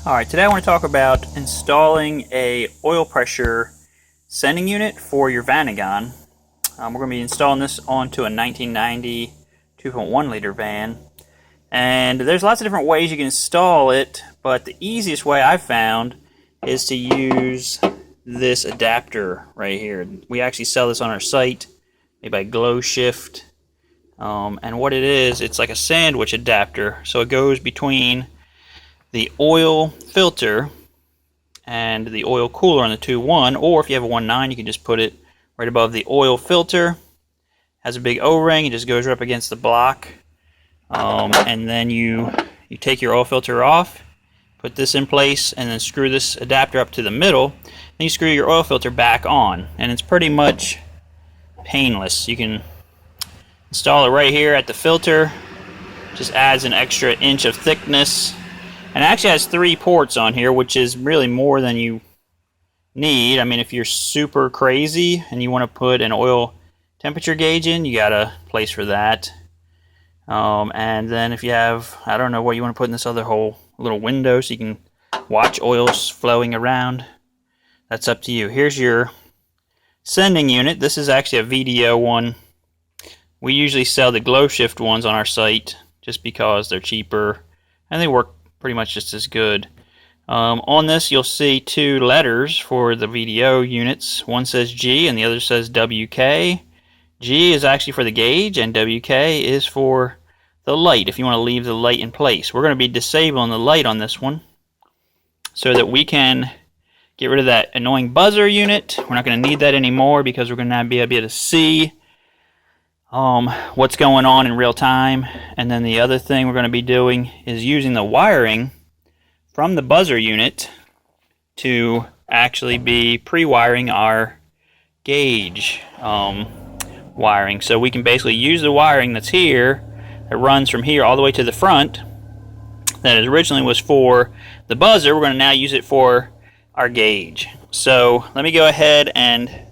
Alright, today I want to talk about installing a oil pressure sending unit for your Vanagon. We're going to be installing this onto a 1990 2.1 liter van. And there's lots of different ways you can install it, but the easiest way I've found is to use this adapter right here. We actually sell this on our site, made by Glow Shift. And what it is, it's like a sandwich adapter. So it goes between the oil filter and the oil cooler on the 2.1, or if you have a 1.9, you can just put it right above the oil filter. Has a big O-ring, it just goes right up against the block. And then you take your oil filter off, put this in place, and then screw this adapter up to the middle. Then you screw your oil filter back on, and it's pretty much painless. You can install it right here at the filter. Just adds an extra inch of thickness. And it actually has 3 ports on here, which is really more than you need. I mean, if you're super crazy and you want to put an oil temperature gauge in, you got a place for that. And then if you have, I don't know what you want to put in this other whole little window so you can watch oils flowing around, that's up to you. Here's your sending unit. This is actually a VDO one. We usually sell the Glow Shift ones on our site just because they're cheaper and they work pretty much just as good. On this you'll see 2 letters for the VDO units. One says G and the other says WK. G is actually for the gauge and WK is for the light, if you want to leave the light in place. We're going to be disabling the light on this one so that we can get rid of that annoying buzzer unit. We're not going to need that anymore because we're going to be able to see what's going on in real time. And then the other thing we're going to be doing is using the wiring from the buzzer unit to actually be pre-wiring our gauge wiring. So we can basically use the wiring that's here, that runs from here all the way to the front, that originally was for the buzzer. We're going to now use it for our gauge. So let me go ahead and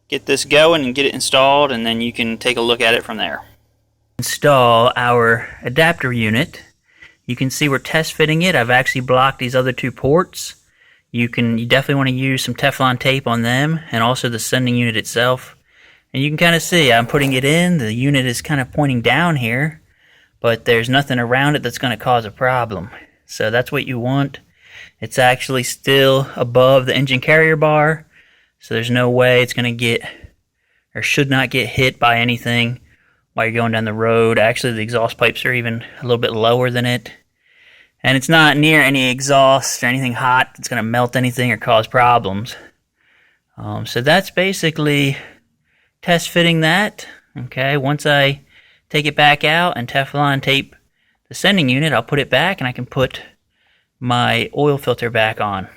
get this going and get it installed, and then you can take a look at it from there. Install our adapter unit. You can see we're test fitting it. I've actually blocked these other 2 ports. You definitely want to use some Teflon tape on them, and also the sending unit itself. And you can kind of see I'm putting it in. The unit is kind of pointing down here, but there's nothing around it that's going to cause a problem. So that's what you want. It's actually still above the engine carrier bar, so there's no way it's going to get, or should not get, hit by anything while you're going down the road. Actually, the exhaust pipes are even a little bit lower than it. And it's not near any exhaust or anything hot that's going to melt anything or cause problems. So that's basically test fitting that. Okay, once I take it back out and Teflon tape the sending unit, I'll put it back and I can put my oil filter back on.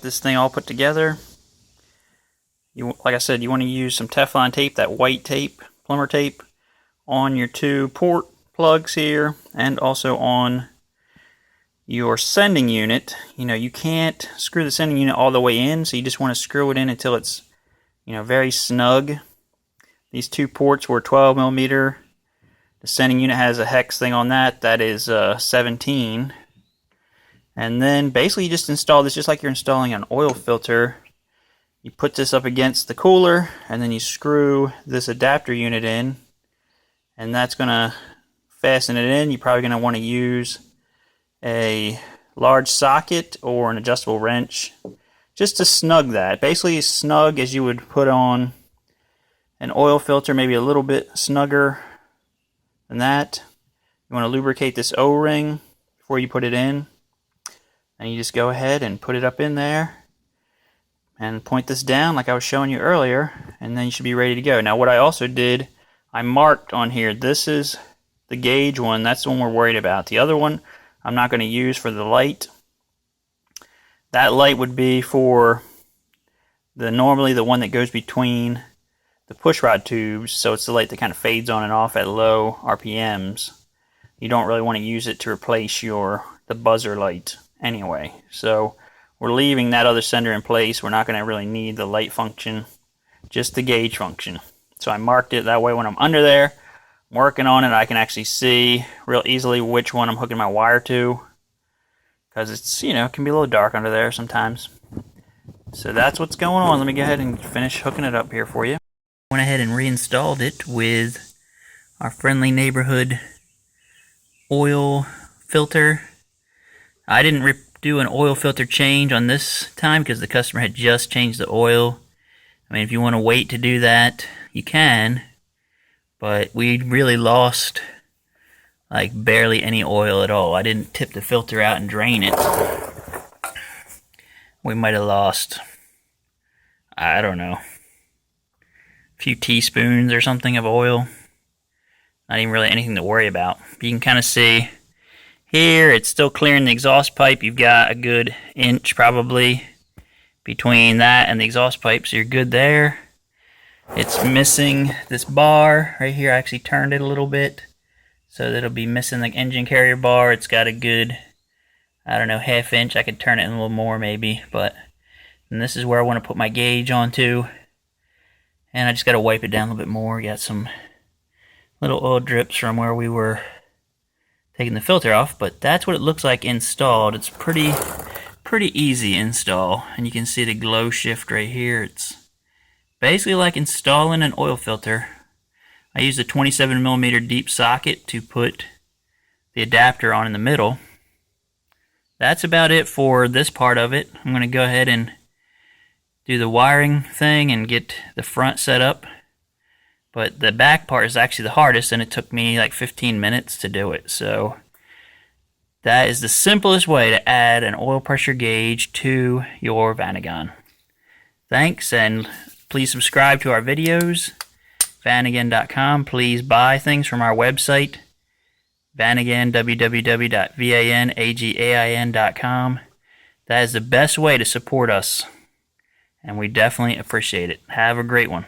This thing all put together, like I said, you want to use some Teflon tape, that white tape, plumber tape, on your 2 port plugs here, and also on your sending unit. You know, you can't screw the sending unit all the way in, so you just want to screw it in until it's, you know, very snug. These 2 ports were 12 millimeter. The sending unit has a hex thing on that. That is 17. And then basically you just install this just like you're installing an oil filter. You put this up against the cooler, and then you screw this adapter unit in, and that's going to fasten it in. You're probably going to want to use a large socket or an adjustable wrench just to snug that. Basically as snug as you would put on an oil filter, maybe a little bit snugger than that. You want to lubricate this O-ring before you put it in. And you just go ahead and put it up in there and point this down like I was showing you earlier, and then you should be ready to go. Now what I also did, I marked on here, this is the gauge one, that's the one we're worried about. The other one I'm not going to use for the light. That light would be for normally the one that goes between the pushrod tubes, so it's the light that kind of fades on and off at low RPMs. You don't really want to use it to replace the buzzer light anyway. So we're leaving that other sender in place. We're not going to really need the light function, just the gauge function. So I marked it that way when I'm under there, I'm working on it, I can actually see real easily which one I'm hooking my wire to, because it's, you know, it can be a little dark under there sometimes. So that's what's going on. Let me go ahead and finish hooking it up here for you. Went ahead and reinstalled it with our friendly neighborhood oil filter. I didn't do an oil filter change on this time because the customer had just changed the oil. I mean, if you want to wait to do that, you can, but we really lost like barely any oil at all. I didn't tip the filter out and drain it. We might have lost, I don't know, a few teaspoons or something of oil. Not even really anything to worry about. You can kind of see here, it's still clearing the exhaust pipe. You've got a good inch probably between that and the exhaust pipe, so you're good there. It's missing this bar right here. I actually turned it a little bit so that it'll be missing the engine carrier bar. It's got a good, I don't know, half inch. I could turn it in a little more maybe, but and this is where I want to put my gauge onto. And I just got to wipe it down a little bit more. Got some little oil drips from where we were taking the filter off, but that's what it looks like installed. It's pretty easy install, and you can see the glow shift right here. It's basically like installing an oil filter. I used a 27mm deep socket to put the adapter on in the middle. That's about it for this part of it. I'm going to go ahead and do the wiring thing and get the front set up. But the back part is actually the hardest, and it took me like 15 minutes to do it. So that is the simplest way to add an oil pressure gauge to your Vanagon. Thanks, and please subscribe to our videos. Vanagon.com. Please buy things from our website. Vanagon, www.vanagain.com. That is the best way to support us, and we definitely appreciate it. Have a great one.